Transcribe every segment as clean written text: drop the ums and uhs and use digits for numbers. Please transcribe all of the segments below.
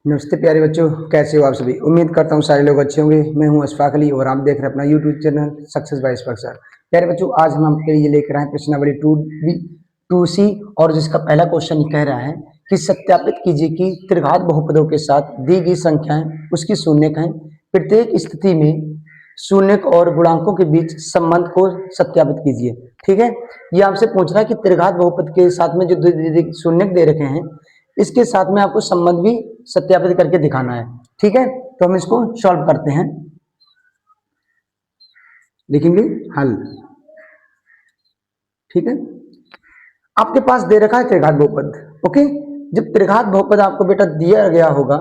नमस्ते प्यारे बच्चों, कैसे हो आप सभी। उम्मीद करता हूँ सारे लोग अच्छे होंगे। मैं हूँ अशफाक अली और आप देख रहे हैं अपना YouTube channel success by Ashfaq sir. प्यारे बच्चों, आज हम आपके लिए लेकर आए प्रश्नावली 2C और जिसका पहला क्वेश्चन कह रहा है कि सत्यापित कीजिए कि त्रिघात बहुपदों के साथ दी गई संख्याएं उसकी शून्यक हैं। प्रत्येक स्थिति में शून्यक और गुणांकों के बीच संबंध को सत्यापित कीजिए। ठीक है, ये आपसे पूछ रहा है कि त्रिघात बहुपद के साथ में जो शून्यक दे रखे हैं इसके साथ में आपको संबंध भी सत्यापित करके दिखाना है। ठीक है, तो हम इसको सॉल्व करते हैं। लिखेंगे हल। ठीक है, आपके पास दे रखा है त्रिघात बहुपद। ओके, जब त्रिघात बहुपद आपको बेटा दिया गया होगा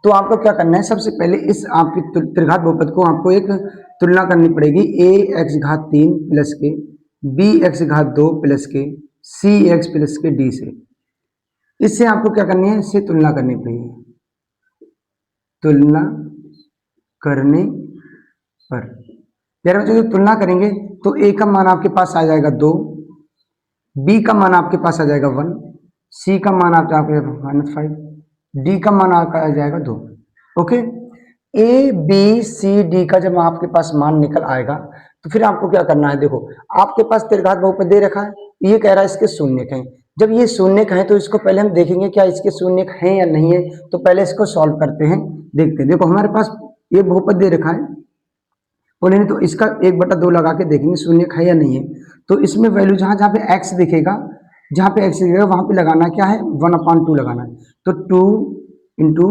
तो आपको क्या करना है, सबसे पहले इस आपकी त्रिघात बहुपद को आपको एक तुलना करनी पड़ेगी। ए एक्स घात 3 प्लस के, बी एक्स घात 2 प्लस के, सी एक्स प्लस के डी से। इससे आपको क्या करनी है, इससे तुलना करनी पड़ेगी। तुलना करने पर यार बच्चों जब तुलना करेंगे तो ए का मान आपके पास आ जाएगा 2, बी का मान आपके पास आ जाएगा 1, सी का मान आपके -5, डी का मान आपका आ जाएगा 2। Okay, A B C D का जब आपके पास मान निकल आएगा तो फिर आपको क्या करना है। देखो, आपके पास त्रिघात बहुपद दे रखा है, ये कह रहा है इसके शून्यक हैं। जब ये शून्यक है तो इसको पहले हम देखेंगे क्या इसके शून्यक हैं या नहीं है। तो पहले इसको सॉल्व करते हैं, देखते हैं। देखो, हमारे पास ये बहुपद दे रखा है और नहीं तो इसका 1/2 लगा के देखेंगे शून्यक है या नहीं है। तो इसमें वैल्यू जहां जहां पे x दिखेगा, जहां पे x दिखेगा वहां पे लगाना क्या है, 1/2 लगाना है। तो 2 इंटू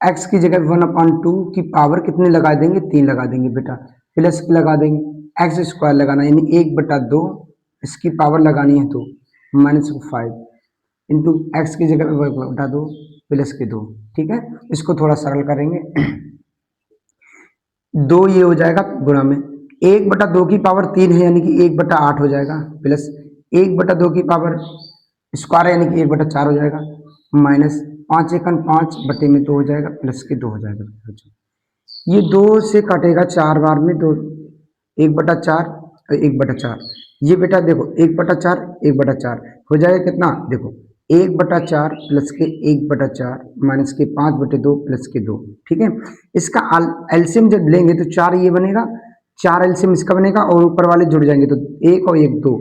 एक्स की जगह 1/2 की पावर कितने लगा देंगे, 3 लगा देंगे बेटा, प्लस लगा देंगे एक्स स्क्वायर लगाना यानी 1/2, इसकी पावर लगानी है तो -5 इंटू एक्स की जगह 1/2 प्लस के 2। ठीक है, इसको थोड़ा सरल करेंगे। 2 ये हो जाएगा गुणा में 1/2 की पावर 3 है यानी कि 1/8 हो जाएगा, प्लस 1/2 की पावर स्क्वायर है यानी कि 1/4 हो जाएगा, माइनस 5 एकन 5 बटे में 2 हो जाएगा, प्लस के 2 हो जाएगा। ये 2 से कटेगा 4 बार में 2, 1/4 और 1/4। ये बेटा देखो 1/4 1/4 हो जाएगा कितना, देखो 1/4 प्लस के 1/4 माइनस के 5/2 प्लस के 2। ठीक है, इसका एलसीएम जब लेंगे तो 4 ये बनेगा, 4 एलसीएम इसका बनेगा और ऊपर वाले जुड़ जाएंगे तो 1 और 1 2,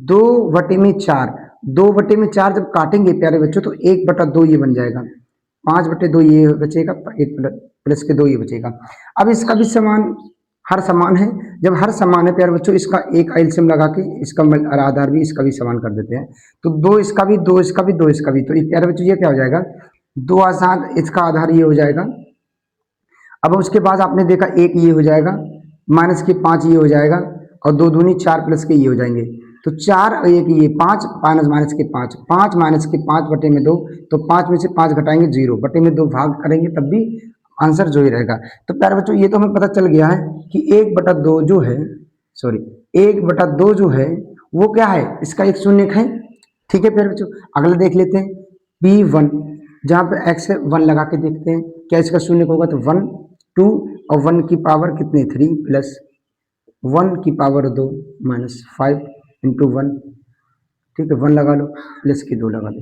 2/4, 2/4 जब काटेंगे प्यारे बच्चों तो 1/2 ये बन जाएगा, 5/2 ये बचेगा, 1 प्लस के 2 ये बचेगा। अब इसका भी समान हर समान है, जब हर समान है प्यारे बच्चों इसका एक एलसीएम लगा के इसका आधार भी इसका भी समान कर देते हैं। तो 2 इसका भी, 2 इसका भी, 2 इसका भी, तो प्यारे बच्चों ये क्या हो जाएगा, 2 आसान इसका आधार ये हो जाएगा। अब उसके बाद आपने देखा 1 ये हो जाएगा, माइनस के 5 ये हो जाएगा और 2 दूनी 4 प्लस के ये हो जाएंगे। तो 4 और 1 ये 5 माइनस के 5, 5 माइनस के 5 बटे में 2, तो 5 में से 5 घटाएंगे 0, बटे में 2 भाग करेंगे तब भी आंसर जो ही रहेगा। तो प्यारे बच्चों ये तो हमें पता चल गया है कि 1/2 जो है, सॉरी 1/2 जो है वो क्या है, इसका एक शून्यक है। ठीक है प्यारे बच्चों, अगला देख लेते हैं P1, जहाँ पे x है 1 लगा के देखते हैं क्या इसका शून्यक होगा। तो 1 2 और 1 की पावर कितने 3 प्लस 1 की पावर 2 माइनस 5 इंटू 1। ठीक है, 1 लगा लो प्लस की 2 लगा दो।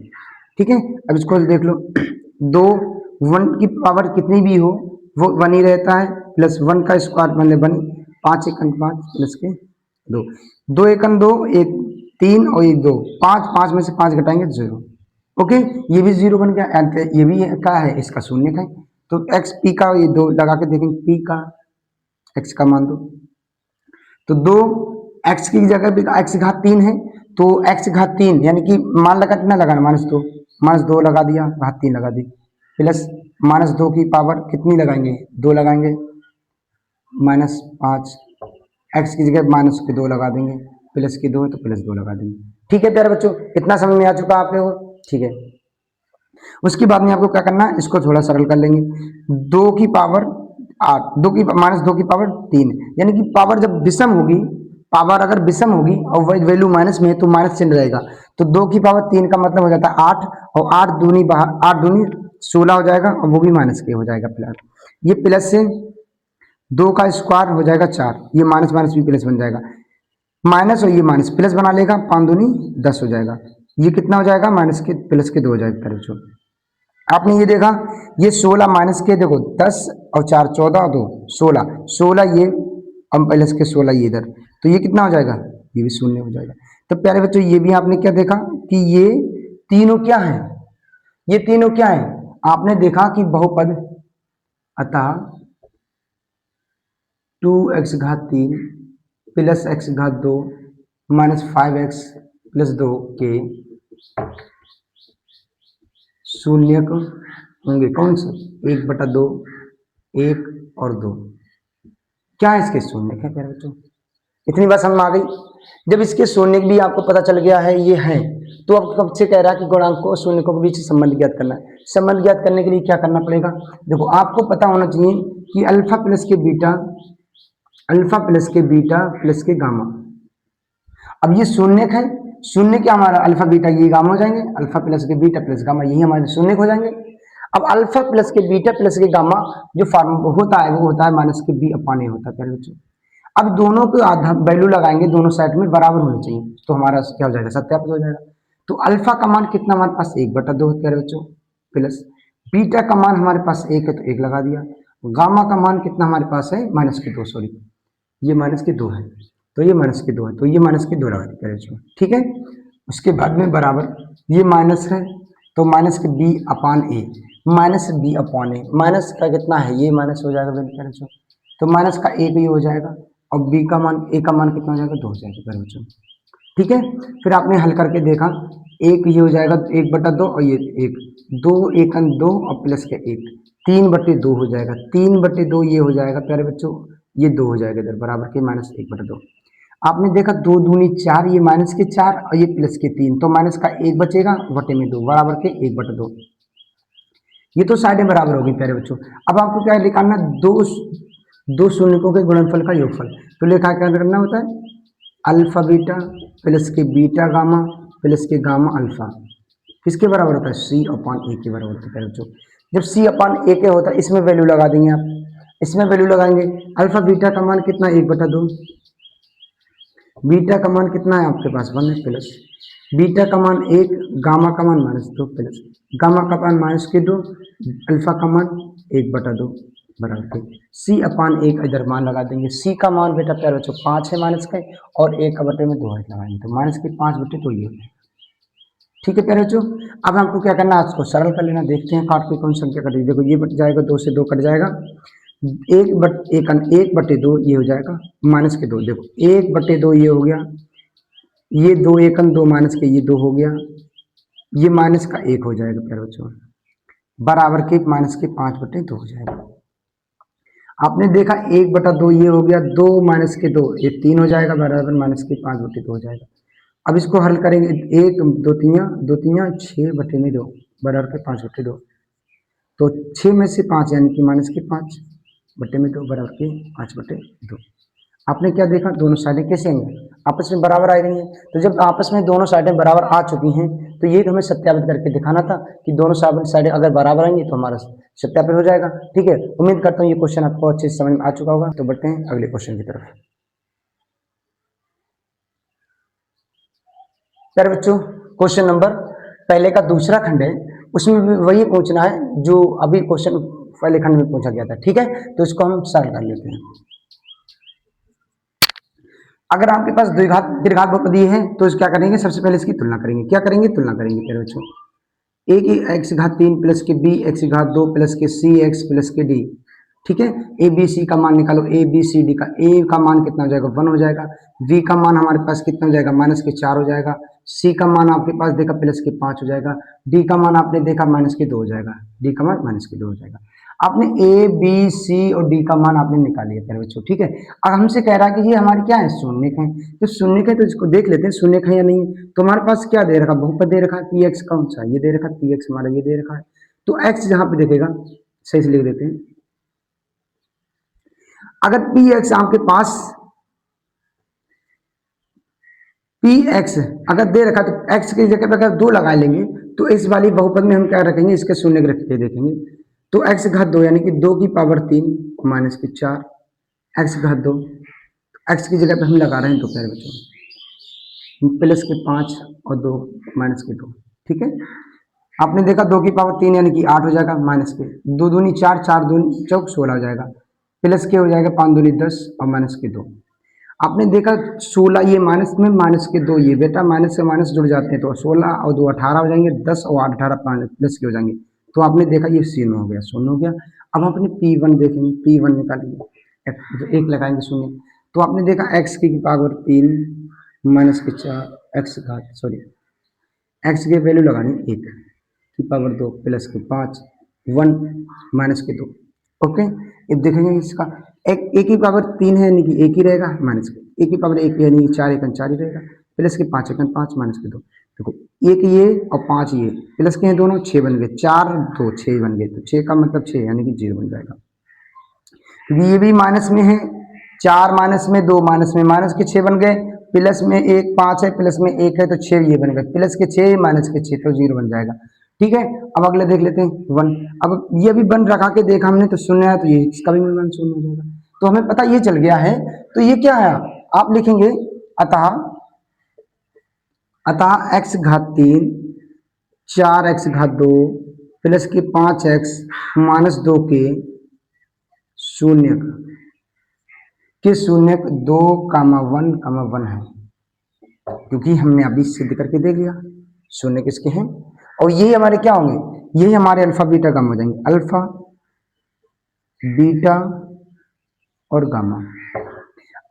ठीक है, अब इसको देख लो, 2 1 की पावर कितनी भी हो वो 1 ही रहता है, प्लस 1 का स्क्वायर बने 1, 5 एकन 5 प्लस के 2, 2 एकन 2, 1 3 और 1 2, 5, 5 में से 5 घटाएंगे 0। ओके, ये भी 0 बन गया, ये भी क्या है, इसका शून्य है। तो एक्स पी का ये 2 लगा के देखेंगे, पी का एक्स का मान दो, तो 2 एक्स की जगह भी एक्स घात 3 है तो एक्स घात 3 यानी कि मान लगा कितना लगाना, -2 लगा दिया, घात 3 लगा दी, प्लस -2 की पावर कितनी लगाएंगे, 2 लगाएंगे, -5, एक्स की जगह माइनस के 2 लगा देंगे, प्लस के 2 है तो प्लस 2 लगा देंगे। ठीक है प्यारे बच्चों, इतना समझ में आ चुका आप लोगों को। ठीक है, उसके बाद में आपको क्या करना है, इसको थोड़ा सरल कर लेंगे। 2 की पावर 8, 2 की -2 की पावर 3, यानी कि पावर जब विषम होगी, पावर अगर विषम होगी और वैल्यू माइनस में है तो माइनस चिन्ह रहेगा। तो 2 की पावर 3 का मतलब हो जाता है 8 और 8 दूनी 16 हो जाएगा और वो भी माइनस के हो जाएगा प्लस। ये प्लस से 2 का स्क्वायर हो जाएगा 4, ये माइनस माइनस भी प्लस बन जाएगा, माइनस और ये माइनस प्लस बना लेगा, 5 दूनी 10 हो जाएगा। ये कितना हो जाएगा, माइनस के प्लस के 2 हो जाएगा बच्चों। आपने ये देखा, ये 16 माइनस के देखो 10 और 4 14 और 2 16, 16 ये अब प्लस के 16 ये इधर, तो ये कितना हो जाएगा, ये भी शून्य हो जाएगा। तो प्यारे बच्चों ये भी आपने क्या देखा कि ये तीनों क्या है, ये तीनों क्या है, आपने देखा कि बहुपद, अतः 2x घात 3 प्लस x घात 2 माइनस 5x प्लस 2 के शून्य को होंगे कौन से, 1/2, 1 और 2, क्या है इसके शून्य है प्यारे बच्चों, इतनी बात समझ में आ गई। जब इसके शून्य भी आपको पता चल गया है ये है, तो अब कब से कह रहा है कि गुणांकों और शून्यकों के बीच संबंध ज्ञात करना है। संबंध ज्ञात करने के लिए क्या करना पड़ेगा, देखो आपको पता होना चाहिए कि अल्फा प्लस के बीटा, अल्फा प्लस के बीटा प्लस के गामा, अब ये शून्य है, शून्य क्या हमारा अल्फा बीटा ये गामा हो जाएंगे, अल्फा प्लस के बीटा प्लस गामा यही हमारे शून्य हो जाएंगे। अब अल्फा प्लस के बीटा प्लस के गामा जो फॉर्म होता है वो होता है माइनस के बी अपान ए होता है प्यारे बच्चों। अब दोनों को आधा वैल्यू लगाएंगे, दोनों साइड में बराबर होनी चाहिए, तो हमारा क्या हो जाएगा, सत्यापित हो जाएगा। तो अल्फा का मान कितना हमारे पास 1/2 है प्यारे बच्चों, प्लस बीटा का मान हमारे पास 1 है तो 1 लगा दिया, गामा का मान कितना हमारे पास है -2, सॉरी ये -2 है, तो ये -2 है, तो ये -2 लगा दिया बच्चों, ठीक है। उसके बाद में बराबर ये माइनस है, तो माइनस के बी अपान ए, माइनस बी अपान ए, माइनस का कितना है ये माइनस हो जाएगा बच्चों, तो माइनस का एक ही हो जाएगा, और बी का मान ए का मान कितना हो जाएगा 2 हो जाएगा बच्चों, ठीक है। फिर आपने हल करके देखा, एक ये हो जाएगा 1/2 और ये 1, 2 1 2 और प्लस के 1, 3/2 हो जाएगा, 3/2 ये हो जाएगा प्यारे बच्चों, ये 2 हो जाएगा इधर बराबर के -1/2। आपने देखा 2 दूनी 4, ये माइनस के 4 और ये प्लस के 3, तो माइनस का 1 बचेगा बटे में 2 बराबर के 1/2, ये तो साइडें बराबर होगी प्यारे बच्चों। अब आपको क्या निकालना, दो शून्यकों के गुणनफल का योगफल, तो लेखा क्या करना होता है, अल्फा बीटा प्लस के बीटा गामा प्लस के गामा अल्फा किसके बराबर होता है, सी अपान ए के बराबर होता है बच्चों। जब सी अपान ए के होता है इसमें वैल्यू लगा देंगे आप, इसमें वैल्यू लगाएंगे, अल्फा बीटा का मान कितना 1/2, बीटा का मान कितना है आपके पास 1 है, प्लस बीटा का मान 1, गामा का मान -2 प्लस गामा का मान -2, अल्फा का मान 1/2 बराबर के सी अपान 1 इधर मान लगा देंगे। सी का मान बेटा प्यारे बच्चों 5 है माइनस का, और 1 का बटे में 2 है लगाएंगे, तो माइनस के 5/2 ये, ठीक है प्यारे बच्चों। अब हमको क्या करना है, इसको सरल कर लेना, देखते हैं काट के कौन संख्या कटेगी। देखो ये बट जाएगा, 2 से 2 कट जाएगा, 1/2 ये हो जाएगा -2, देखो 1/2 ये हो गया, ये 2 1 2 माइनस के ये 2 हो गया, ये माइनस का 1 हो जाएगा प्यारे बच्चों, बराबर के माइनस के 5/2 हो जाएगा। आपने देखा 1/2 ये हो गया, 2 माइनस के 2 ये 3 हो जाएगा, बराबर माइनस के 5/2 हो जाएगा। अब इसको हल करेंगे, 1 2 3 6/2 बराबर के 5/2, तो 6 में से 5 यानी कि माइनस के 5/2 बराबर के 5/2। आपने क्या देखा, दोनों साइडें कैसे हैं, आपस में बराबर आ रही हैं। तो जब आपस में दोनों साइडें बराबर आ चुकी हैं, तो ये हमें सत्यापित करके दिखाना था कि दोनों साइडें अगर बराबर आएंगी तो हमारा सत्यापित हो जाएगा, ठीक है। उम्मीद करता हूँ ये क्वेश्चन आपको अच्छे से समझ में आ चुका होगा। तो बढ़ते हैं अगले क्वेश्चन की तरफ। प्यारे बच्चों, क्वेश्चन नंबर पहले का दूसरा खंड है, उसमें भी वही पूछना है जो अभी क्वेश्चन पहले खंड में पूछा गया था, ठीक है। तो इसको हम सरल कर लेते हैं। अगर आपके पास दीर्घात बहुपदी है तो इस क्या करेंगे, सबसे पहले इसकी तुलना करेंगे। क्या करेंगे, तुलना करेंगे प्यारे बच्चों। ए की x घात 3 प्लस के बी x घात 2 प्लस के सी एक्स प्लस के डी, ठीक है। ए बी सी का मान निकालो, ए बी सी डी का, ए का मान कितना हो जाएगा 1 हो जाएगा, बी का मान हमारे पास कितना हो जाएगा माइनस के 4 हो जाएगा, सी का मान आपके पास देखा प्लस के 5 हो जाएगा, डी का मान आपने देखा माइनस के 2 हो जाएगा, डी का मान माइनस के 2 हो जाएगा। आपने ए बी सी और डी का मान आपने निकाल लिया प्यारे बच्चों, ठीक है। अब हमसे कह रहा है कि ये हमारी क्या है, शून्य है, तो शून्य है तो इसको देख लेते हैं शून्य है या नहीं। तो हमारे पास क्या दे रखा, बहुपद दे रखा है, पी एक्स कौन सा ये दे रखा है, पी एक्स हमारा ये दे रखा है, तो एक्स जहां पे देखेगा सही से लिख देते हैं। अगर पी एक्स आपके पास पी एक्स अगर दे रखा तो एक्स की जगह पर अगर 2 लगा लेंगे, तो इस वाली बहुपद में हम क्या रखेंगे, इसके शून्य रख के देखेंगे। तो एक्स घात 2 यानी कि 2 की पावर 3 माइनस की 4 एक्स घात 2, एक्स की जगह पे हम लगा रहे हैं 2 प्यारे बच्चों, प्लस के 5 और 2 माइनस के 2, ठीक है। आपने देखा 2 की पावर 3 यानी कि 8 हो जाएगा माइनस के, 2 दूनी 4, 4 दूनी चौक 16 हो जाएगा, प्लस के हो जाएगा 5 दूनी 10 और माइनस के 2। आपने देखा 16 ये माइनस में, माइनस के 2 ये, बेटा माइनस से माइनस जुड़ जाते हैं तो 16 और 2 18 हो जाएंगे, 10 और 8 18 5 प्लस के हो जाएंगे। तो आपने देखा ये शून्य हो गया, शून्य हो गया। अब अपने P1 देखेंगे, P1 निकालेंगे, तो 1 लगाएंगे शून्य। तो आपने देखा x की पावर 3 माइनस के 4 x घात सॉरी x की वैल्यू लगानी 1 की पावर 2 प्लस के 5 1 माइनस के 2। ओके, अब देखेंगे इसका एक की पावर 3 है यानी कि 1 ही रहेगा, माइनस के एक की पावर 1 यानी कि 4 एकन 4 ही रहेगा, प्लस के 5 एकन 5 माइनस के 2। देखो 1 ये और 5 ये प्लस के हैं दोनों, 6 बन गए, 4 2 6 बन गए, तो 6 का मतलब 6 यानी कि 0 बन जाएगा। क्योंकि ये भी माइनस में है, 4 माइनस में 2 माइनस में, माइनस के 6 बन गए, प्लस में 1 5 है, प्लस में 1 है तो 6 ये बन गए, प्लस के 6 माइनस के 6 तो 0 बन जाएगा। ठीक है, अब अगले देख लेते हैं 1। अब ये भी 1 रखा के देखा हमने तो शून्य है, तो ये इसका भी मान शून्य हो जाएगा। तो हमें पता ये चल गया है। तो ये क्या है, आप लिखेंगे अतः अतः x घात 3 4x घात 2 प्लस के 5x माइनस 2 के शून्य के शून्य 2 कामा 1 है, क्योंकि हमने अभी सिद्ध करके देख लिया शून्य किसके हैं। और ये हमारे क्या होंगे, यही हमारे अल्फा बीटा गामा हो जाएंगे, अल्फा बीटा और गामा,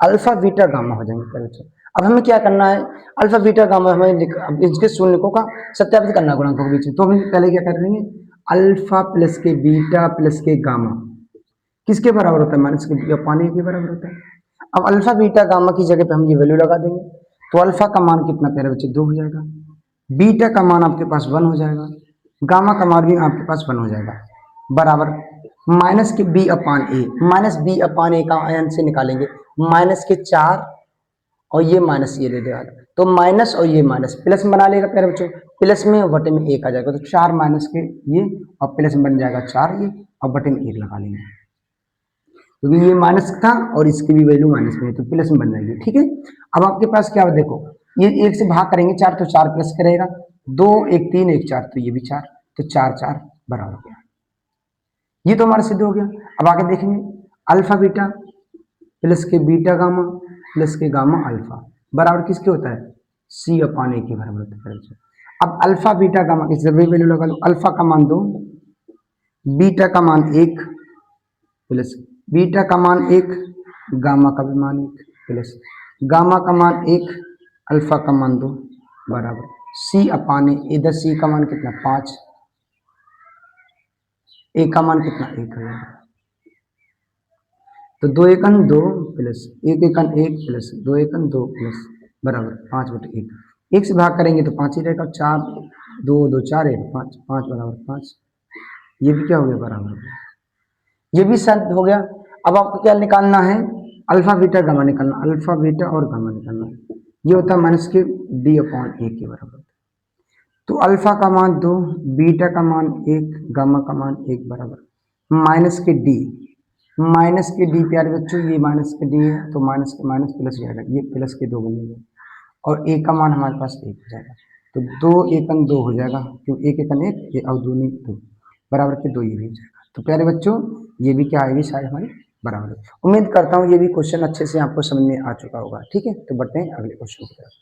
अल्फा बीटा गामा हो जाएंगे बच्चों। अब हमें क्या करना है, अल्फा बीटा गामा हमें अब इसके शून्यकों का सत्यापित करना है गुणांकों के बीच में। तो हम पहले क्या कर लेंगे, अल्फा प्लस के बीटा प्लस के गामा किसके बराबर होता है, माइनस के बी अपान ए के बराबर होता है। अब अल्फा बीटा गामा की जगह पे हम ये वैल्यू लगा देंगे, तो अल्फा का मान कितना प्यारे बच्चे 2 हो जाएगा, बीटा का मान आपके पास 1 हो जाएगा, गामा का मान भी आपके पास 1 हो जाएगा, बराबर माइनस के बी अपान ए, माइनस बी अपान ए का आयन से निकालेंगे, माइनस के 4 और ये माइनस ये दे देगा, तो माइनस और ये माइनस प्लस बना लेगा प्यारे बच्चों, प्लस में बटे में 1 आ जाएगा, तो 4 माइनस के ये और प्लस में बन जाएगा 4 ये और बटे में 1 लगा लेंगे, क्योंकि ये माइनस था और इसकी भी वैल्यू माइनस में है तो प्लस में बन जाएगी। ठीक है, अब आपके पास क्या है देखो, ये 1 से भाग करेंगे 4 तो 4 प्लस का रहेगा, 2 1 3 1 4 तो ये भी 4, तो 4 4 बराबर हो गया, ये तो हमारा सिद्ध हो गया। अब आगे देखेंगे अल्फा बीटा प्लस के बीटा गामा प्लस के गामा अल्फा बराबर किसके होता है, सी अपान ए के बराबर होता है। अब अल्फा बीटा गामा की जब वैल्यू लगा लो, अल्फा का मान 2, बीटा का मान 1 प्लस बीटा का मान 1, गामा का भी मान 1 प्लस गामा का मान 1, अल्फा का मान 2 बराबर सी अपान ए, इधर सी का मान कितना 5, ए का मान कितना 1 है, तो 2 एकन 2 प्लस 1 एकन 1 प्लस 2 एकन 2 प्लस बराबर 5 बटे 1, 1 से भाग करेंगे तो 5 ही रहेगा, 4 2 2 4 1 5 5 बराबर 5, ये भी क्या हो गया बराबर हो गया, ये भी सिद्ध हो गया। अब आपको क्या निकालना है, अल्फा बीटा गामा निकालना, अल्फा बीटा और गामा निकालना, ये होता है माइनस के डी अपॉन ए के बराबर, तो अल्फा का मान 2, बीटा का मान 1, गामा का मान 1 बराबर माइनस के डी, माइनस के डी प्यारे बच्चों, ये माइनस के डी है तो माइनस के माइनस प्लस हो जाएगा, ये प्लस के 2 बनेगा और ए का मान हमारे पास 1 हो जाएगा, तो 2 एकन 2 हो जाएगा, क्यों 1 एकन 1 और 2 नहीं 2 बराबर के 2 ये भी हो जाएगा। तो प्यारे बच्चों ये भी क्या आएगी शायद हमारी बराबर है। उम्मीद करता हूँ ये भी क्वेश्चन अच्छे से आपको समझ में आ चुका होगा। ठीक है, तो बढ़ते हैं अगले क्वेश्चन की तरफ।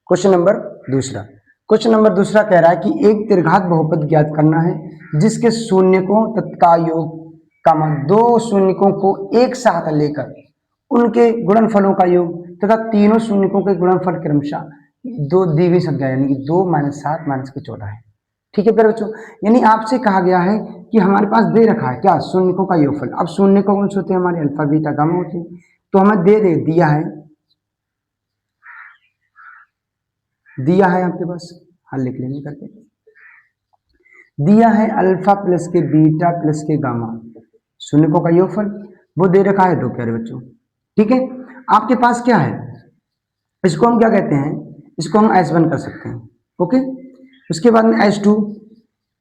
क्वेश्चन नंबर दूसरा, क्वेश्चन नंबर दूसरा कह रहा है कि एक दीर्घात बहुपद ज्ञात करना है जिसके शून्यकों तथा योग का मान 2 शून्यकों को एक साथ लेकर उनके गुणनफलों का योग तथा तीनों शून्यकों के गुणनफल क्रमशः 2 दी हुई संख्या यानी कि 2 - 7 - 14 है। ठीक है प्यारे बच्चों, यानी आपसे कहा गया है कि हमारे पास दे रखा है क्या, शून्यकों का योगफल। अब शून्यकों कौन से होते हैं, हमारे अल्फा बीटा गामा होते हैं, तो हमें दिया है आपके पास, हल लिख लेंगे करके, दिया है अल्फा प्लस के बीटा प्लस के गामा शून्यकों का योगफल, वो दे रखा है 2 प्यारे बच्चों। ठीक है, आपके पास क्या है, इसको हम क्या कहते हैं, इसको हम S1 कर सकते हैं। ओके, उसके बाद में S2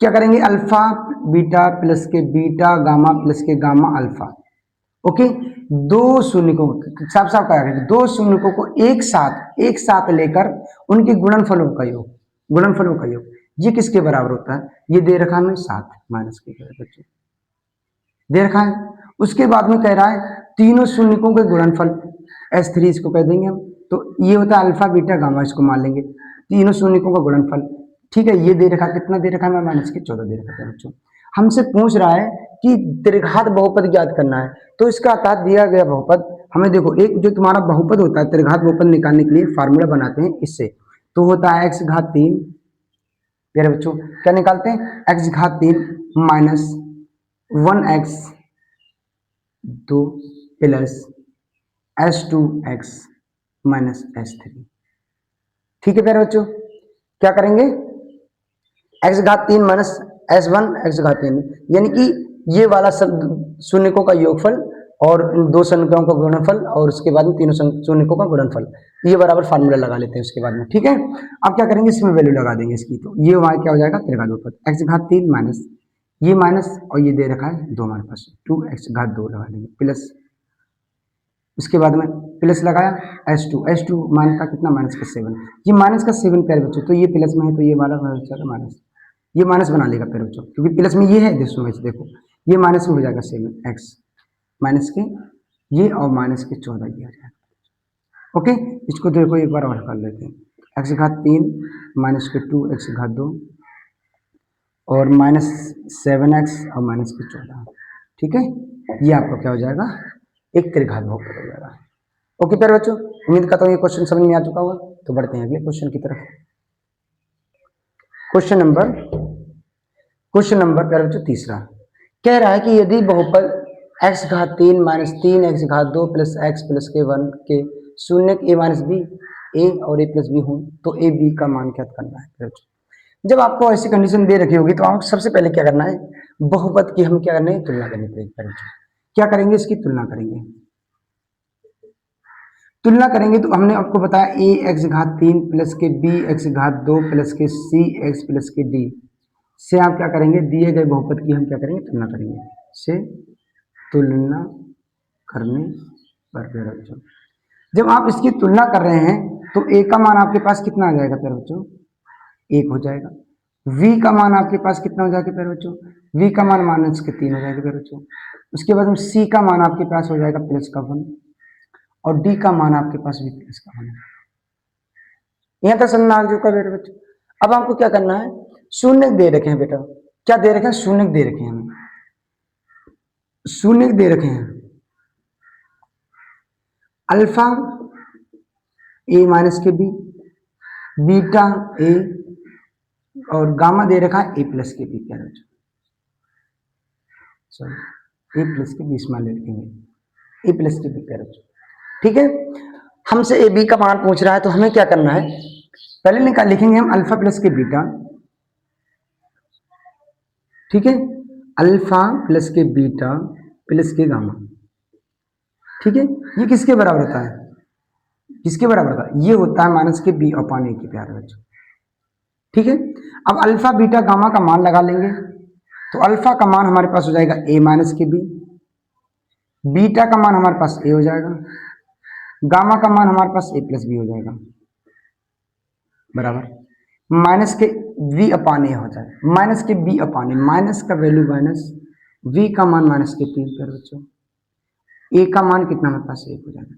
क्या करेंगे, अल्फा बीटा प्लस के बीटा गामा प्लस के गामा अल्फा। ओके, 2 शून्यकों साफ साफ कहा गया, 2 शून्यकों को एक साथ लेकर उनके गुणनफलों का योग ये किसके बराबर होता है, ये दे रखा है हमें 7 माइनस के बच्चों दे रखा है। उसके बाद में कह रहा है तीनों शून्यकों के गुणनफल S3 इसको कह देंगे हम, तो ये होता है अल्फा बीटा गामा, इसको मान लेंगे तीनों शून्यकों का गुणनफल। ठीक है, ये दे रखा कितना दे रखा है माइनस के 14 दे रखा है बच्चों। हमसे पूछ रहा है कि त्रिघात बहुपद ज्ञात करना है, तो इसका अर्थात दिया गया बहुपद हमें देखो, एक जो तुम्हारा बहुपद होता है त्रिघात बहुपद निकालने के लिए फार्मूला बनाते हैं इससे, तो होता है x घात 3 प्यारे बच्चों, क्या निकालते हैं x घात 3 minus 1x 2 plus S2x minus S3। ठीक है प्यारे बच्चों, क्या करेंगे x घात 3 माइनस S1 x घात 3, यानी कि ये वाला शून्यकों का योगफल और इन दो संख्याओं का गुणनफल और उसके बाद में तीनों शून्यकों का गुणनफल, ये बराबर फार्मूला लगा लेते हैं उसके बाद में। ठीक है, अब क्या करेंगे इसमें वैल्यू लगा देंगे इसकी, तो ये वहां क्या हो जाएगा त्रिघात बहुपद x घात 3 माइनस ये माइनस और ये दे रखा है 2 हमारे पास 2x घात 2 लगा देंगे प्लस, उसके बाद में प्लस लगाया S2 मान का कितना माइनस का 7, ये माइनस का 7 प्यारे बच्चों, तो ये प्लस में है तो ये वाला माइनस, ये माइनस बना लेगा प्यारे बच्चों, क्योंकि प्लस में ये है देखो ये माइनस में हो जाएगा 7x माइनस के ये और माइनस के 14 ये आ जाएगा। ओके, इसको देखो एक बार और कर लेते हैं, x घात 3 माइनस के 2x घात 2 और माइनस 7x और माइनस के 14। ठीक है, ये आपको क्या हो जाएगा एक त्रिघात बहुपद हो जाएगा। ओके प्यारे बच्चों, उम्मीद करता हूँ ये क्वेश्चन समझ में आ चुका होगा, तो बढ़ते हैं अगले क्वेश्चन की तरफ। क्वेश्चन नंबर प्यारे बच्चों तीसरा कह रहा है कि यदि बहुपद x घात 3 माइनस 3x घात 2 प्लस x प्लस के 1 के शून्य a माइनस बी a और a प्लस बी हो तो a b का मान क्या करना है प्यारे बच्चों। जब आपको ऐसी कंडीशन दे रखी होगी तो आपको सबसे पहले क्या करना है, बहुपद की हम क्या करना है तुलना करनी पड़ेगी प्यारे बच्चों। क्या करेंगे इसकी तुलना करेंगे तो हमने आपको बताया a x घात 3 प्लस के b x घात 2 प्लस के c x प्लस के d से आप क्या करेंगे दिए गए बहुपद की हम क्या करेंगे तुलना करेंगे, से तुलना करने पर प्यारे बच्चों जब आप इसकी तुलना कर रहे हैं तो a का मान आपके पास कितना आ जाएगा प्यारे बच्चों 1 हो जाएगा, v का मान आपके पास कितना हो जाएगा प्यारे बच्चों v का मान माइनस के 3 हो जाएगा प्यारे बच्चों। उसके बाद में c का मान आपके पास हो जाएगा प्लस का 1 और d का मान आपके पास भी प्लस का 1। यहाँ तक समझ आ चुका प्यारे बच्चों। अब आपको क्या करना है, शून्य दे रखे हैं बेटा, क्या दे रखे हैं शून्य दे रखे हैं हमें, शून्य दे रखे हैं अल्फा a माइनस के b बीटा a और गामा दे रखा है a प्लस के b प्यारे बच्चों, सॉरी a प्लस के b मान लिखेंगे a प्लस के b प्यारे बच्चों। ठीक है, हमसे a b का मान पूछ रहा है तो हमें क्या करना है, पहले लिखेंगे हम अल्फा प्लस के बीटा, ठीक है अल्फा प्लस के बीटा प्लस के गामा। ठीक है, ये किसके बराबर होता है, किसके बराबर होता है, ये होता है माइनस के b अपान a के प्यारे बच्चों। ठीक है, अब अल्फा बीटा गामा का मान लगा लेंगे तो अल्फा का मान हमारे पास हो जाएगा a माइनस के b, बीटा का मान हमारे पास a हो जाएगा, गामा का मान हमारे पास a प्लस b हो जाएगा बराबर माइनस के v अपान a हो जाएगा, माइनस के b अपान a, माइनस का वैल्यू माइनस, v का मान माइनस के 3 प्यारे बच्चों, a का मान कितना हमारे पास 1 हो जाएगा।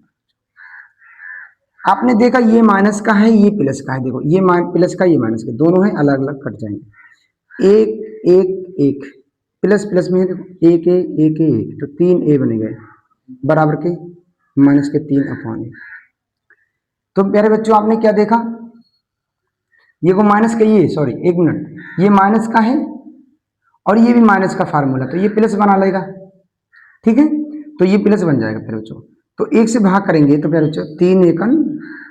आपने देखा ये माइनस का है ये प्लस का है, देखो ये प्लस का ये माइनस का, दोनों है अलग अलग कट जाएंगे, एक एक एक प्लस प्लस में है देखो एक एक एक तो 3 a बने गए बराबर के माइनस के 3 अपान a। तो प्यारे बच्चों आपने क्या देखा, ये को माइनस का ये सॉरी एक मिनट, ये माइनस का है और ये भी माइनस का फार्मूला, तो ये प्लस बना लेगा। ठीक है, तो ये प्लस बन जाएगा प्यारे बच्चों, तो 1 से भाग करेंगे तो प्यारे बच्चों 3 एकन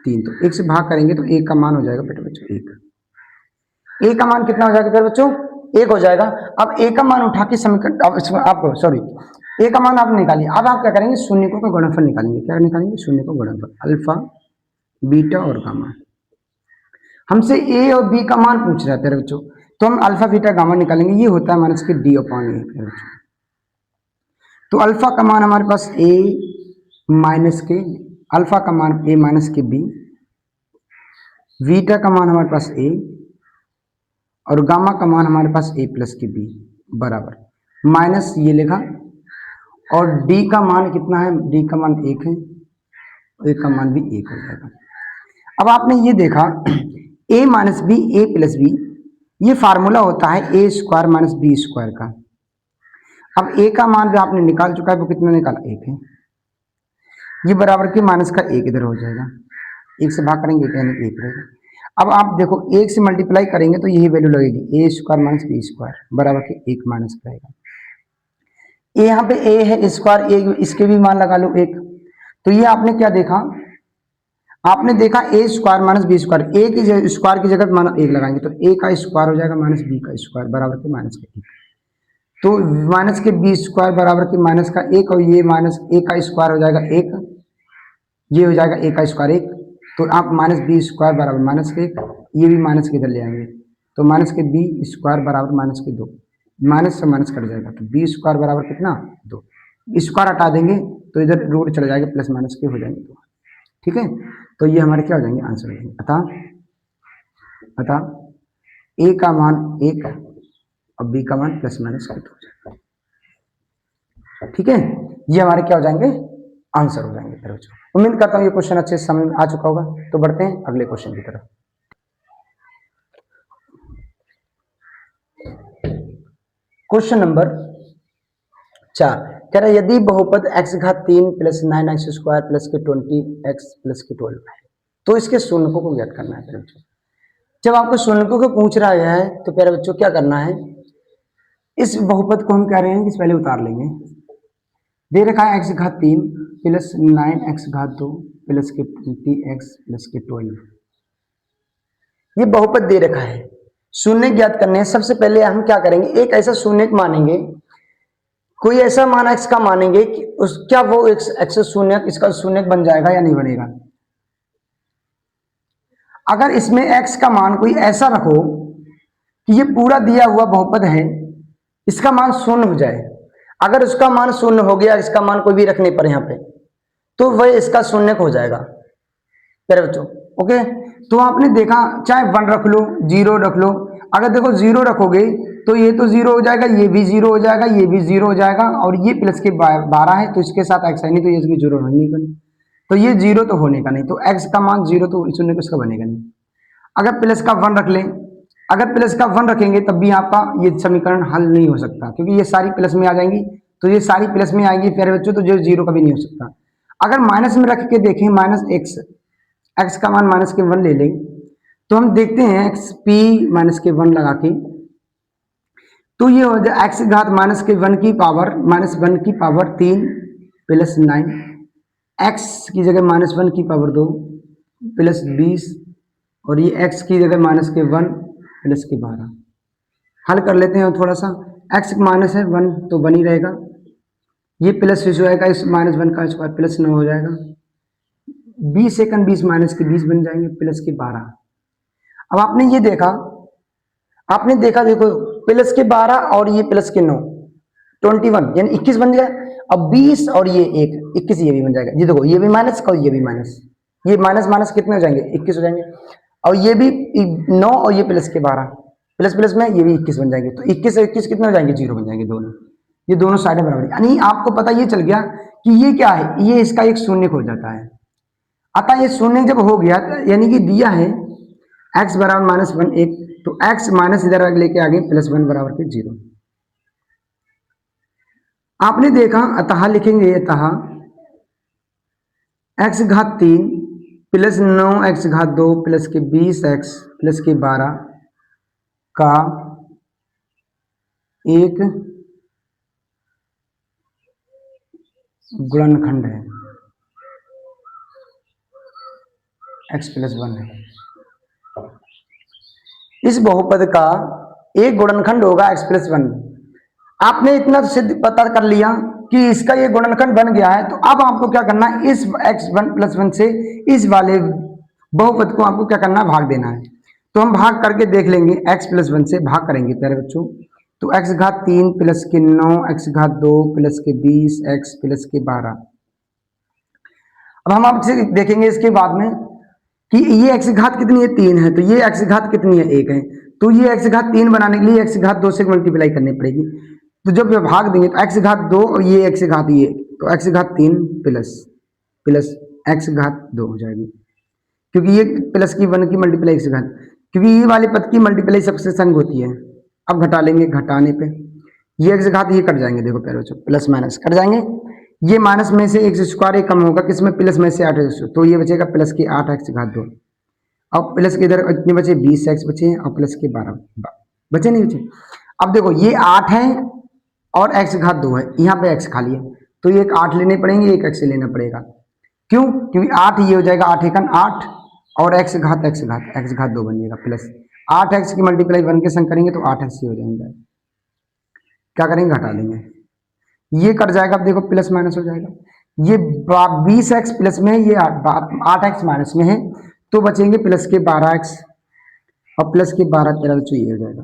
3, तो 1 से भाग करेंगे तो 1 का मान हो जाएगा बेटे बच्चों 1, a का मान कितना हो जाएगा प्यारे बच्चों 1 हो जाएगा। अब a का मान उठा के समीकरण आपको सॉरी a का मान आप निकालिए, अब आप क्या करेंगे शून्यकों का गुणनफल निकालेंगे, क्या निकालेंगे शून्य का गुणनफल, अल्फा बीटा और गामा। हमसे a और b का मान पूछ रहा है प्यारे बच्चों, तो हम अल्फा बीटा गामा निकालेंगे, ये होता है माइनस के d अपान a प्यारे बच्चों। तो अल्फा का मान हमारे पास a माइनस के, अल्फा का मान a माइनस के b, बीटा का मान हमारे पास a और गामा का मान हमारे पास a प्लस के b बराबर माइनस ये लिखा, और d का मान कितना है, d का मान 1 है, a का मान भी 1 हो जाएगा। अब आपने ये देखा a minus B A plus B, ये फार्मूला होता है A square minus B square का। अब a का मान जो आपने निकाल चुका है वो कितना निकाला, 1 है, ये बराबर के माइनस का 1 इधर हो जाएगा, 1 से भाग करेंगे यानी 1 रहेगा। अब आप देखो 1 से मल्टीप्लाई करेंगे तो यही वैल्यू लगेगी, ए स्क्वायर माइनस बी स्क्वायर बराबर के 1 माइनस रहेगा। यहाँ पे a है स्क्वायर, एक इसके भी मान लगा लो 1, तो ये आपने क्या देखा, आपने देखा ए स्क्वायर माइनस बी स्क्वायर, ए की स्क्वायर की जगह माना 1 लगाएंगे तो a का स्क्वायर हो जाएगा माइनस बी का स्क्वायर बराबर के माइनस का 1, तो माइनस के बी स्क्वायर बराबर के माइनस का 1, और ये माइनस a का स्क्वायर हो जाएगा 1, ये हो जाएगा a का स्क्वायर 1, तो आप माइनस बी स्क्वायर बराबर माइनस के 1, ये भी माइनस के इधर ले आएंगे तो माइनस के बी स्क्वायर बराबर माइनस के 2, माइनस से माइनस कट जाएगा तो बी स्क्वायर बराबर कितना 2, स्क्वायर हटा देंगे तो इधर रूट चला जाएगा, प्लस माइनस के हो जाएंगे 2, ठीक है। तो ये हमारे क्या हो जाएंगे, आंसर हो जाएंगे। अतः ए का मान 1 और बी का मान प्लस माइनस का 2 हो जाएगा, ठीक है। ये हमारे क्या हो जाएंगे, आंसर हो जाएंगे मेरे बच्चों। उम्मीद करता हूँ ये क्वेश्चन अच्छे से समझ में आ चुका होगा। तो बढ़ते हैं अगले क्वेश्चन की तरफ। क्वेश्चन नंबर 4 कह रहा है यदि बहुपद x घात 3 प्लस 9x स्क्वायर प्लस के 20x प्लस के 12 है तो इसके शून्यकों को ज्ञात करना है प्यारे बच्चों। जब आपको शून्यकों को पूछ रहा है तो प्यारे बच्चों क्या करना है, इस बहुपद को हम कह रहे हैं कि पहले उतार लेंगे। दे रखा है x घात 3 प्लस 9x घात 2 प्लस के 20x प्लस के 12, ये बहुपद दे रखा है, शून्य ज्ञात करने हैं। सबसे पहले हम क्या करेंगे, एक ऐसा शून्य मानेंगे, कोई ऐसा मान x का मानेंगे कि उस क्या वो x शून्य इसका शून्य बन जाएगा या नहीं बनेगा। अगर इसमें x का मान कोई ऐसा रखो कि ये पूरा दिया हुआ बहुपद है, इसका मान शून्य हो जाए, अगर उसका मान शून्य हो गया, इसका मान कोई भी रखने पर यहाँ पे, तो वह इसका शून्य हो जाएगा प्यारे बच्चों। ओके, तो आपने देखा चाहे 1 रख लो 0 रख लो, अगर देखो 0 रखोगे तो ये तो 0 हो जाएगा, ये भी 0 हो जाएगा, ये भी 0 हो जाएगा, और ये प्लस के 12 है तो इसके साथ x है नहीं तो ये इसकी 0 होने का नहीं, तो ये 0 तो होने का नहीं, तो x का मान 0 तो शून्य इसका बनेगा नहीं। अगर प्लस का 1 रख लें, अगर प्लस का 1 रखेंगे तब भी आपका ये समीकरण हल नहीं हो सकता, क्योंकि ये सारी प्लस में आ जाएंगी, तो ये सारी प्लस में आएंगी प्यारे बच्चों, तो जो 0 कभी नहीं हो सकता। अगर माइनस में रख के देखें माइनस x का मान माइनस के 1 ले लें तो हम देखते हैं x p माइनस के 1 लगा के, तो ये हो जाए x घात माइनस के 1 की पावर माइनस 1 की पावर 3 प्लस 9, x की जगह माइनस 1 की पावर 2 प्लस 20, और ये x की जगह माइनस के 1 प्लस के 12। हल कर लेते हैं थोड़ा सा, x माइनस है 1 तो बन ही रहेगा, ये प्लस हो जाएगा, इस माइनस 1 का स्क्वायर प्लस 9 हो जाएगा, 20 सेकंड 20 माइनस के 20 बन जाएंगे प्लस के 12। अब आपने ये देखा, आपने देखा देखो प्लस के 12 और ये प्लस के 9 21 यानी 21 बन गया। अब 20 और ये 1 21 ये भी बन जाएगा, ये देखो ये भी माइनस और ये भी माइनस, ये माइनस माइनस कितने हो जाएंगे 21 हो जाएंगे, और ये भी 9 और ये प्लस के 12 प्लस प्लस में ये भी 21 बन जाएंगे, तो 21 से 21 कितने हो जाएंगे 0 बन जाएंगे दोनों, ये दोनों साइडें बराबर, यानी आपको पता ये चल गया कि ये क्या है, ये इसका एक शून्य हो जाता है। अतः ये शून्य जब हो गया यानी कि दिया है x बराबर माइनस 1 1, तो x माइनस इधर लेके आ गए प्लस 1 बराबर के 0। आपने देखा अतः लिखेंगे, अतः x घात 3 प्लस 9x घात 2 प्लस के 20x प्लस के 12 का एक गुणनखंड है, x प्लस 1 है। इस बहुपद का एक गुणनखंड होगा x प्लस 1। आपने इतना सिद्ध पता कर लिया कि इसका ये गुणनखंड बन गया है, तो अब आपको क्या करना है, इस x1 प्लस 1 से इस वाले बहुपद को आपको क्या करना है, भाग देना है। तो हम भाग करके देख लेंगे, x प्लस 1 से भाग करेंगे प्यारे बच्चों, तो x घात 3 प्लस के 9 x घात 2 प्लस के 20 x प्लस के 12। अब हम आपसे देखेंगे इसके बाद में कि ये एक्स घात कितनी है, 3 है, तो ये एक्स घात कितनी है, 1 है। तो ये एक्स घात 3 बनाने के लिए एक्स घात 2 से मल्टीप्लाई करनी पड़ेगी। तो जब भाग देंगे तो एक्स घात 2 और ये एक्स घात ये, तो एक्स घात 3 प्लस प्लस एक्स घात 2 हो जाएगी, क्योंकि ये प्लस की 1 की मल्टीप्लाई एक्स घात, क्योंकि ये वाले पद की मल्टीप्लाई सबसे संग होती है। अब घटा लेंगे, घटाने पे ये एक्स घात ये कट जाएंगे, देखो प्यारे बच्चों, प्लस माइनस कट जाएंगे। ये माइनस में से एक्स स्क्वायर एक कम होगा, किसमें, प्लस में से 8 एक्स, तो ये बचेगा प्लस की 8 एक्स घात 2। अब प्लस के इधर इतने बचे 20 एक्स बचे हैं, और प्लस के 12 बचे नहीं बचे। अब देखो ये 8 है और एक्स घात 2 है, यहाँ पे एक्स खाली है, तो ये एक 8 लेने पड़ेंगे, एक एक्स लेना पड़ेगा। क्यों, क्योंकि 8 ये हो जाएगा 8 एकन 8 और एक्स घात 2 बन जाएगा, प्लस 8 एक्स की मल्टीप्लाई 1 के संग करेंगे तो 8 एक्स ही हो जाएंगे। क्या करेंगे, घटा देंगे, ये कट जाएगा। अब देखो प्लस माइनस हो जाएगा, ये 20 एक्स प्लस में है, ये 8 एक्स माइनस में है, तो बचेंगे प्लस के 12 एक्स और प्लस के 12 तेरह बच्चों ये हो जाएगा।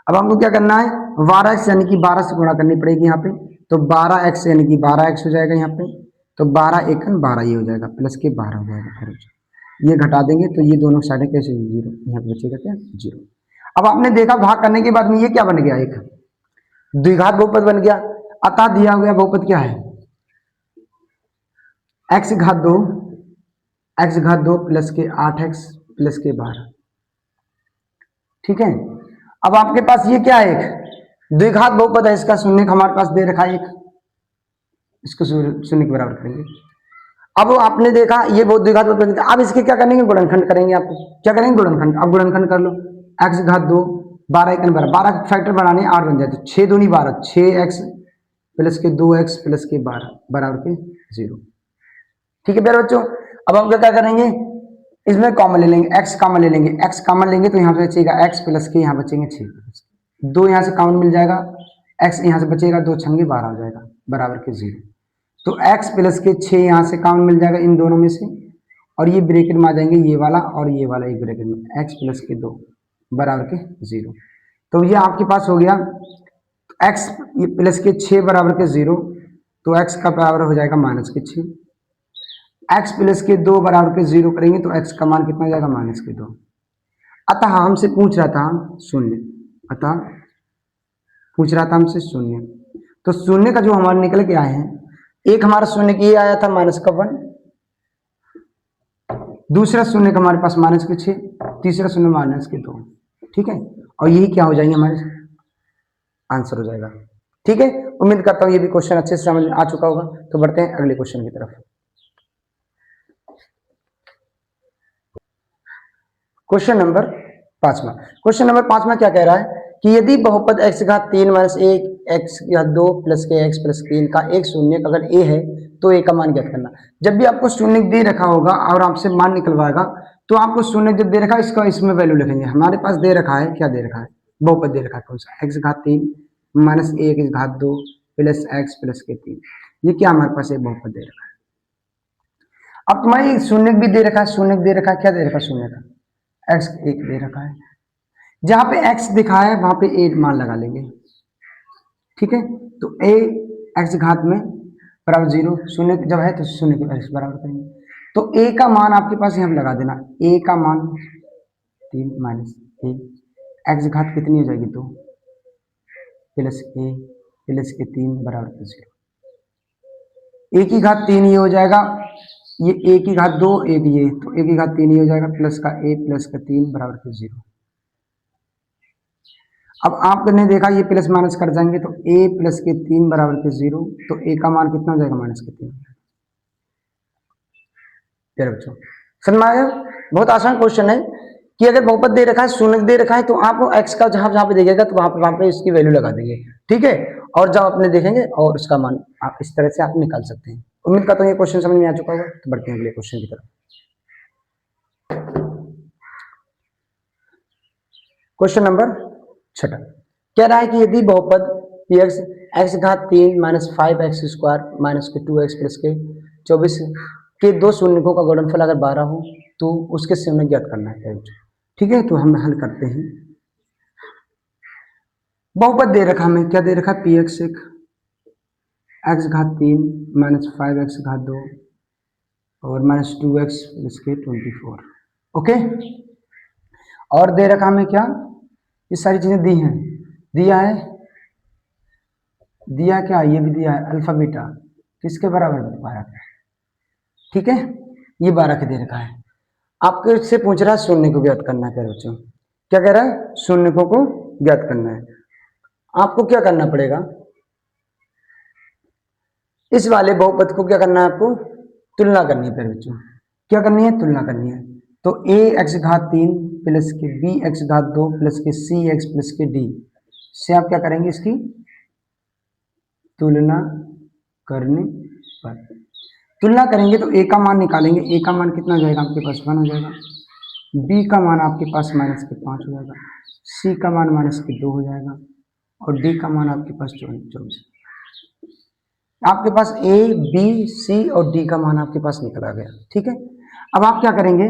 अब हमको क्या करना है, 12 एक्स यानी कि 12 से गुणा करनी पड़ेगी यहाँ पे, तो 12 एक्स यानी कि 12 एक्स हो जाएगा यहाँ पे, तो 12 एकन 12 ये हो जाएगा, प्लस के 12 हो जाएगा। फिर ये घटा देंगे तो ये दोनों साइडें कैसे, जीरो, यहाँ पे बचेगा क्या, जीरो। अब आपने देखा भाग करने के बाद में ये क्या बन गया, एक द्विघात बहुपद बन गया। अतः दिया हुआ बहुपद क्या है, एक्स घात 2 प्लस के 8 एक्स प्लस के 12, ठीक है। अब आपके पास ये क्या है, एक द्विघात बहुपद है, इसका शून्य हमारे पास दे रखा है एक, इसको शून्य के बराबर करेंगे। अब आपने देखा ये बहुत द्विघात बहुपद, अब इसके क्या करेंगे, गुणनखंड करेंगे। आप क्या करेंगे, गुणनखंड। अब गुणनखंड कर लो, एक्स घात 2 12 एकन 12, 12 फैक्टर बनाने 8 बन जाए, तो 6 दूनी 12, 6 एक्स प्लस के 2 एक्स प्लस के 12 बराबर के 0, ठीक है प्यारे बच्चों। अब हम क्या करेंगे, इसमें कॉमन ले लेंगे, एक्स कॉमन ले लेंगे, एक्स कॉमन लेंगे तो यहाँ पे बचेगा एक्स प्लस के, यहाँ बचेंगे 6, 2 यहाँ से कॉमन मिल जाएगा, एक्स यहाँ से बचेगा, 2 छंगे 12 हो जाएगा बराबर के 0। तो एक्स प्लस के 6 यहाँ से कॉमन मिल जाएगा इन दोनों में से, और ये ब्रैकेट में आ जाएंगे ये वाला और ये वाला, एक ब्रैकेट में एक्स प्लस के 2 बराबर के 0। तो ये आपके पास हो गया एक्स प्लस के 6 बराबर के 0, तो एक्स का बराबर हो जाएगा माइनस के 6, एक्स प्लस के 2 बराबर के 0 करेंगे तो एक्स का मान कितना हो जाएगा, माइनस के 2। अतः हमसे पूछ रहा था शून्य, अतः पूछ रहा था हमसे शून्य, तो शून्य का जो हमारे निकल के आए हैं, एक हमारा शून्य की आया था माइनस का 1, दूसरा शून्य का हमारे पास माइनस के 6, तीसरा शून्य माइनस के 2, ठीक है। और यही क्या हो जाएंगे, हमारे आंसर हो जाएगा, ठीक है। उम्मीद करता हूँ ये भी क्वेश्चन अच्छे से समझ आ चुका होगा। तो बढ़ते हैं अगले क्वेश्चन की तरफ। क्वेश्चन नंबर 5वां, क्वेश्चन नंबर 5वां क्या कह रहा है कि यदि बहुपद x घात 3 माइनस 1 x घात 2 प्लस के x प्लस 3 का एक शून्य अगर a है तो a का मान ज्ञात करना। जब भी आपको शून्य दे रखा होगा और आपसे मान निकलवाएगा तो आपको शून्य जब दे रखा है इसका इसमें वैल्यू लिखेंगे। हमारे पास दे रखा है, क्या दे रखा है, बहुपद दे रखा है, कौन सा, x घात 3 माइनस 1 घात 2 प्लस x प्लस के 3, ये क्या हमारे पास एक बहुपद दे रखा है। अब तुम्हारी शून्य भी दे रखा है, शून्य दे रखा है, क्या दे रखा है शून्य का, x एक दे रखा है, जहां पे x दिखा है वहां पे a मान लगा लेंगे, ठीक है। तो a x घात में बराबर 0, शून्य जब है तो शून्य को x बराबर करेंगे, तो a का मान आपके पास यहाँ लगा देना, a का मान 3 माइनस a, x घात कितनी हो जाएगी 2 प्लस a प्लस के 3 बराबर 0, a की घात 3 ये हो जाएगा, ये a की घात 2 एक ये, तो a की घात 3 ये हो जाएगा, प्लस का a प्लस का 3 बराबर के 0। अब आपने देखा ये प्लस माइनस कर जाएंगे तो a प्लस के 3 बराबर के 0, तो a का मान कितना हो जाएगा, माइनस के 3। फिर बच्चों समझ में आया, बहुत आसान क्वेश्चन है कि अगर बहुपद दे रखा है, शून्य दे रखा है, तो आप x का जहां जहां पे देखेगा तो वहां पे इसकी वैल्यू लगा देंगे, ठीक है। और जब अपने देखेंगे और उसका मान आप इस तरह से आप निकाल सकते हैं। उम्मीद करता हूँ ये क्वेश्चन समझ में आ चुका होगा। तो बढ़ते हैं अगले क्वेश्चन की तरफ। क्वेश्चन नंबर 6 कह रहा है कि यदि बहुपद px x घात 3 माइनस 5x स्क्वायर माइनस के 2x प्लस के 24 के दो शून्यों का गुणनफल अगर 12 हो तो उसके शून्य ज्ञात करना है, ठीक है। तो हम हल करते हैं। बहुपद दे रखा हमें, क्या दे रखा, px x घात 3 माइनस 5x घात 2 और -2x प्लस के 24। ओके, और दे रखा हमें क्या, ये सारी चीजें दी हैं, दिया है, दिया क्या, ये भी दिया है अल्फा बीटा किसके बराबर, 12 के। ठीक है, ये 12 के दे रखा है। आपके से पूछ रहा है शून्य को ज्ञात करना है बच्चों, क्या कह रहा है, शून्य को ज्ञात करना है। आपको क्या करना पड़ेगा, इस वाले बहुपद को क्या करना है आपको, तुलना करनी है प्यारे बच्चों, क्या करनी है, तुलना करनी है। तो a x घात 3 प्लस के b x घात 2 प्लस के c x प्लस के d से आप क्या करेंगे, इसकी तुलना करने पर, तुलना करेंगे तो a का मान निकालेंगे, a का मान कितना हो जाएगा आपके पास 1 हो जाएगा, b का मान आपके पास -5 हो जाएगा, c का मान -2 हो जाएगा और d का मान आपके पास 24। आपके पास a b c और d का मान आपके पास निकला गया। ठीक है, अब आप क्या करेंगे,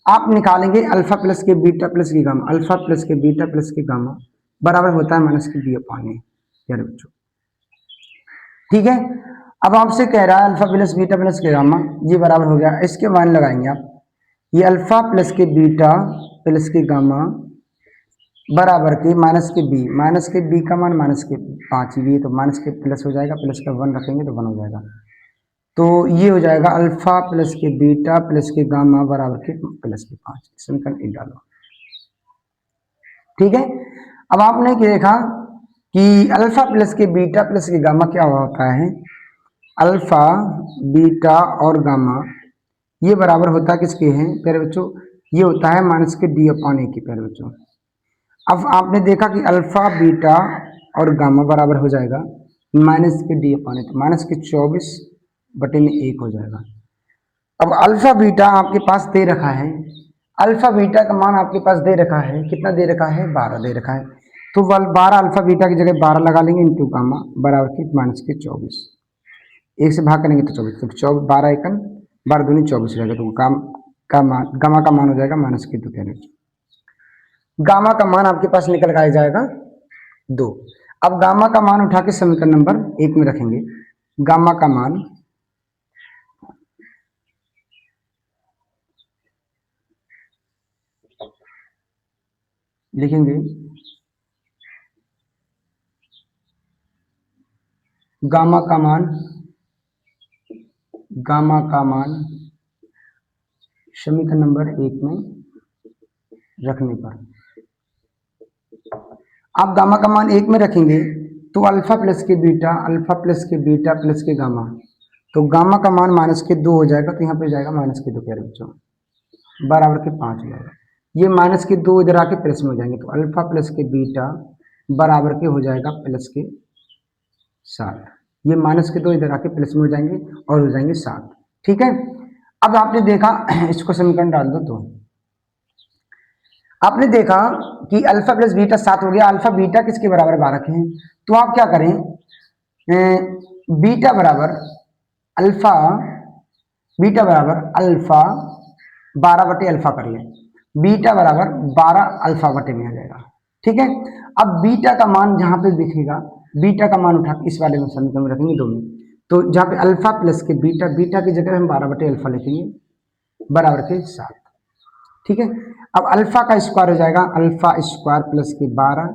आप निकालेंगे अल्फा प्लस के बीटा प्लस के गामा, अल्फा प्लस के बीटा प्लस के गामा बराबर होता है -b/a यार बच्चों। ठीक है, अब आपसे कह रहा है अल्फा प्लस बीटा प्लस के गामा, ये बराबर हो गया, इसके मान लगाएंगे आप, ये अल्फा प्लस के बीटा प्लस के गामा बराबर के -b का मान -5 भी है, तो माइनस के प्लस हो जाएगा, प्लस का 1 रखेंगे तो 1 हो जाएगा, तो ये हो जाएगा अल्फा प्लस के बीटा प्लस के गामा बराबर के +5। समीकरण 1 डालो। ठीक है, अब आपने क्या देखा कि अल्फा प्लस के बीटा प्लस के गामा क्या होता है, अल्फा बीटा और गामा ये बराबर होता है किसके हैं प्यारे बच्चों, ये होता है -d/a के प्यारे बच्चों। अब आपने देखा कि अल्फा बीटा और गामा बराबर हो जाएगा -d/a, तो -24/1 हो जाएगा। अब अल्फा बीटा आपके पास दे रखा है, अल्फा बीटा का मान आपके पास दे रखा है, कितना दे रखा है, 12 दे रखा है, तो 12 अल्फा बीटा की जगह 12 लगा लेंगे इंटू गामा बराबर के -24, 1 से भाग करेंगे तो 24, तो 12 एकन 12 दूनी 24 रहेगा, तो गामा का मान हो जाएगा -2। गामा का मान आपके पास निकल के आ जाएगा 2। अब गामा का मान उठा के समीकरण नंबर 1 में रखेंगे, गामा का मान लिखेंगे, गामा का मान समीकरण नंबर 1 में रखने पर, आप गामा का मान 1 में रखेंगे तो अल्फा प्लस के बीटा प्लस के गामा, तो गामा का मान -2 हो जाएगा, तो यहाँ पे जाएगा -2 प्यारे बच्चों बराबर के 5 हो जाएगा। ये -2 इधर आके प्लस में हो जाएंगे, तो अल्फा प्लस के बीटा बराबर के हो जाएगा +7। ये -2 इधर आके प्लस में हो जाएंगे और हो जाएंगे 7। ठीक है, अब आपने देखा इसको समीकरण डाल दो, तो आपने देखा कि अल्फा प्लस बीटा 7 हो गया, अल्फा बीटा किसके बराबर 12 के हैं, तो आप क्या करें, बीटा बराबर अल्फा 12/अल्फा कर लें, बीटा बराबर 12 अल्फा बटे में आ जाएगा। ठीक है, अब बीटा का मान जहां पे दिखेगा, बीटा का मान उठा इस वाले में समीकरण में रखेंगे दोनों, तो जहां पे अल्फा प्लस के बीटा की जगह हम 12/अल्फा लिखेंगे बराबर के 7। ठीक है, अब अल्फा का स्क्वायर हो जाएगा, अल्फा स्क्वायर प्लस के 12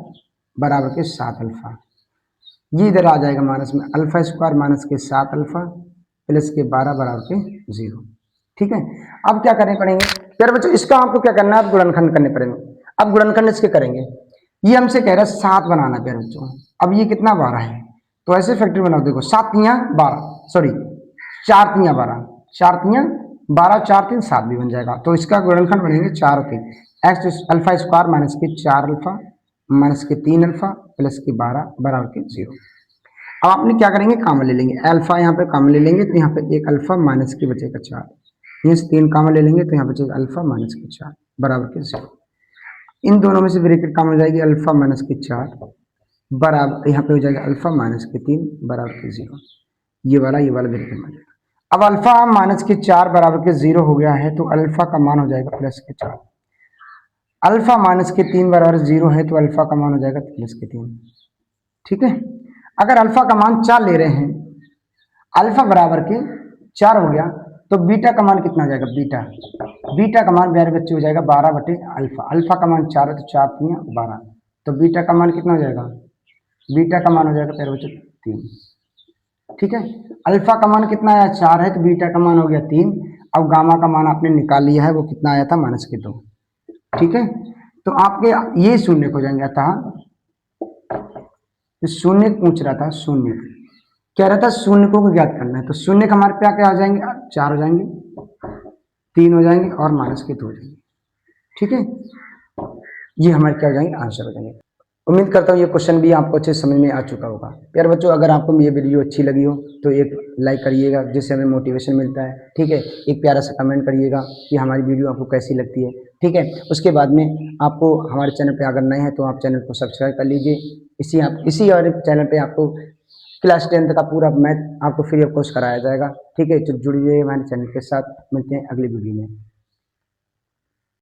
बराबर के 7 अल्फा, ये इधर आ जाएगा माइनस में, अल्फा स्क्वायर माइनस के 7 अल्फा प्लस के 12 बराबर के 0। ठीक है, अब क्या करने पड़ेंगे यार बच्चों, इसका आपको क्या करना है, अब गुणनखंड करने पड़ेंगे। अब गुणनखंड इसके करेंगे, ये हमसे कह रहा है 7 बनाना प्यारे बच्चों, अब ये कितना 12 है, तो ऐसे फैक्टर बनाओ, देखो 7 तियां 12, सॉरी 4 तियां 12, 4 तियां 12, 4 3 7 भी बन जाएगा, तो इसका गुणनखंड बनेंगे 4 और 3, एक्स अल्फा स्क्वायर माइनस के 4 अल्फा माइनस के 3 अल्फा प्लस के 12 बराबर के 0। अब आपने क्या करेंगे, कामन ले लेंगे, अल्फा यहाँ पे कामन ले लेंगे, तो यहाँ पे 1 अल्फा माइनस के बचेगा 4, यहाँ से 3 कामन ले लेंगे, तो यहाँ बचेगा अल्फा माइनस के 4 बराबर के 0। इन दोनों में से ब्रैकेट कामन हो जाएगी, अल्फा माइनस के 4 बराबर, यहाँ पे हो जाएगा अल्फा माइनस के 3 बराबर के 0, ये वाला ब्रैकेट में जाएगा। अब अल्फा माइनस के 4 बराबर के 0 हो गया है, तो अल्फा का मान हो जाएगा प्लस के 4, अल्फा माइनस के 3 बराबर 0 है, तो अल्फा का मान हो जाएगा प्लस के 3। ठीक है, अगर अल्फा का मान 4 ले रहे हैं, अल्फा बराबर के 4 हो गया, तो बीटा का मान कितना हो जाएगा, बीटा बीटा का मान प्यारे बच्चे हो जाएगा 12 बटे अल्फा। अल्फा का मान 4 है तो 4 3 12, तो बीटा का मान कितना हो जाएगा, बीटा का मान हो जाएगा प्यारे बच्चे 3। ठीक है, अल्फा का मान कितना आया 4 है तो बीटा का मान हो गया 3। अब गामा का मान आपने निकाल लिया है, वो कितना आया था -2। ठीक है, तो आपके ये शून्य हो जाएंगे, अतः शून्य पूछ रहा था, शून्य कह रहा था शून्य को ज्ञात करना है, तो शून्य का हमारे क्या क्या हो जाएंगे, 4 हो जाएंगे, 3 हो जाएंगे और -2 हो जाएंगे। ठीक है, ये हमारे क्या हो जाएंगे, आंसर हो जाएंगे। उम्मीद करता हूँ ये क्वेश्चन भी आपको अच्छे समझ में आ चुका होगा। प्यारे बच्चों, अगर आपको ये वीडियो अच्छी लगी हो तो एक लाइक करिएगा, जिससे हमें मोटिवेशन मिलता है। ठीक है, एक प्यारा सा कमेंट करिएगा कि हमारी वीडियो आपको कैसी लगती है। ठीक है, उसके बाद में आपको हमारे चैनल पे अगर नए हैं तो आप चैनल को सब्सक्राइब कर लीजिए। इसी और चैनल पे आपको क्लास 10 का पूरा मैथ आपको फ्री ऑफ कॉस्ट कराया जाएगा। ठीक है, तो जुड़िए हमारे चैनल के साथ, मिलते हैं अगली वीडियो में।